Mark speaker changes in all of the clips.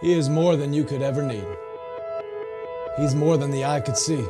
Speaker 1: He is more than you could ever need. He's more than the eye could see.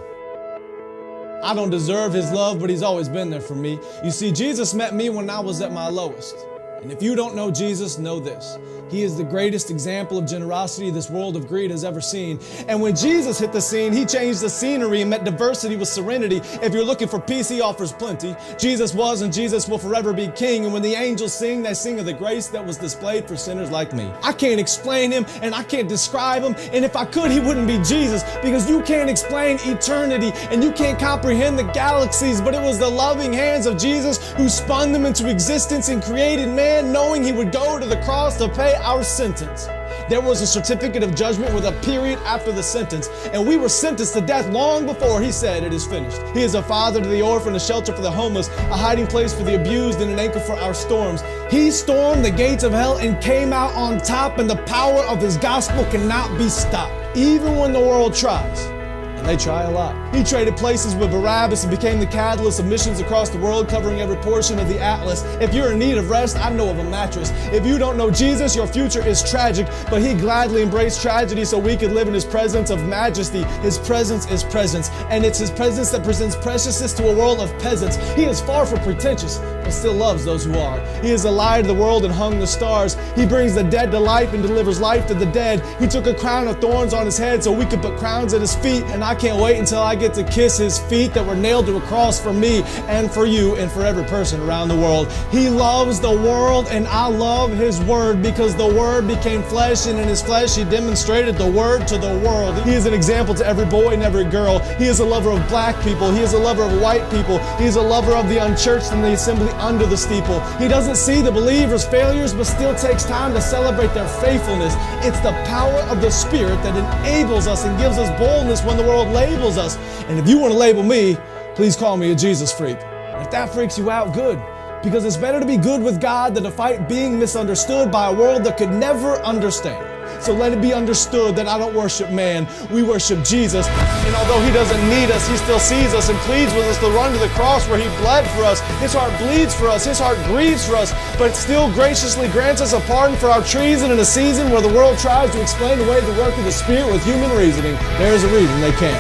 Speaker 1: I don't deserve His love, but He's always been there for me. You see, Jesus met me when I was at my lowest. And if you don't know Jesus, know this. He is the greatest example of generosity this world of greed has ever seen. And when Jesus hit the scene, He changed the scenery and met diversity with serenity. If you're looking for peace, He offers plenty. Jesus was and Jesus will forever be King. And when the angels sing, they sing of the grace that was displayed for sinners like me. I can't explain Him and I can't describe Him. And if I could, He wouldn't be Jesus, because you can't explain eternity and you can't comprehend the galaxies. But it was the loving hands of Jesus who spun them into existence and created man, knowing He would go to the cross to pay our sentence. There was a certificate of judgment with a period after the sentence, and we were sentenced to death long before He said it is finished. He is a father to the orphan, a shelter for the homeless, a hiding place for the abused, and an anchor for our storms. He stormed the gates of hell and came out on top, and the power of His gospel cannot be stopped, even when the world tries. And they try a lot. He traded places with Barabbas and became the catalyst of missions across the world, covering every portion of the atlas. If you're in need of rest, I know of a mattress. If you don't know Jesus, your future is tragic, but He gladly embraced tragedy so we could live in His presence of majesty. His presence is presence, and it's His presence that presents preciousness to a world of peasants. He is far from pretentious, but still loves those who are. He is the light of the world and hung the stars. He brings the dead to life and delivers life to the dead. He took a crown of thorns on His head so we could put crowns at His feet, and I can't wait until I get to kiss His feet that were nailed to a cross for me and for you and for every person around the world. He loves the world, and I love His word, because the word became flesh, and in His flesh He demonstrated the word to the world. He is an example to every boy and every girl. He is a lover of black people. He is a lover of white people. He is a lover of the unchurched and the assembly under the steeple. He doesn't see the believers' failures, but still takes time to celebrate their faithfulness. It's the power of the Spirit that enables us and gives us boldness when the world labels us. And if you want to label me, please call me a Jesus freak. And if that freaks you out, good. Because it's better to be good with God than to fight being misunderstood by a world that could never understand. So let it be understood that I don't worship man, we worship Jesus. And although He doesn't need us, He still sees us and pleads with us to run to the cross where He bled for us. His heart bleeds for us, His heart grieves for us, but still graciously grants us a pardon for our treason in a season where the world tries to explain away the work of the Spirit with human reasoning. There is a reason they can't.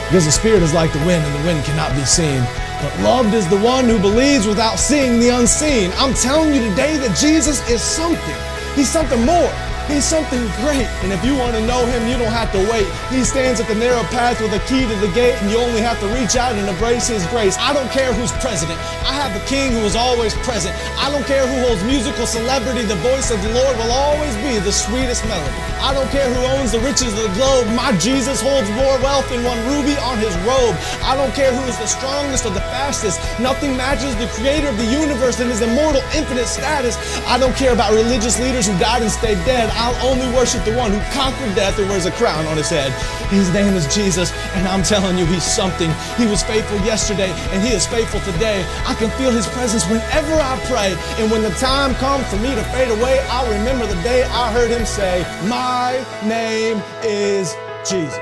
Speaker 1: Because the Spirit is like the wind, and the wind cannot be seen. But loved is the one who believes without seeing the unseen. I'm telling you today that Jesus is something. He's something more. He's something great. And if you want to know Him, you don't have to wait. He stands at the narrow path with a key to the gate, and you only have to reach out and embrace His grace. I don't care who's president. I have a King who is always present. I don't care who holds musical celebrity. The voice of the Lord will always be the sweetest melody. I don't care who owns the riches of the globe. My Jesus holds more wealth than one ruby on His robe. I don't care who is the strongest or the fastest. Nothing matches the Creator of the universe and His immortal, infinite status. I don't care about religious leaders who died and stayed dead. I'll only worship the one who conquered death and wears a crown on His head. His name is Jesus, and I'm telling you, He's something. He was faithful yesterday, and He is faithful today. I can feel His presence whenever I pray, and when the time comes for me to fade away, I'll remember the day I heard Him say, "My name is Jesus."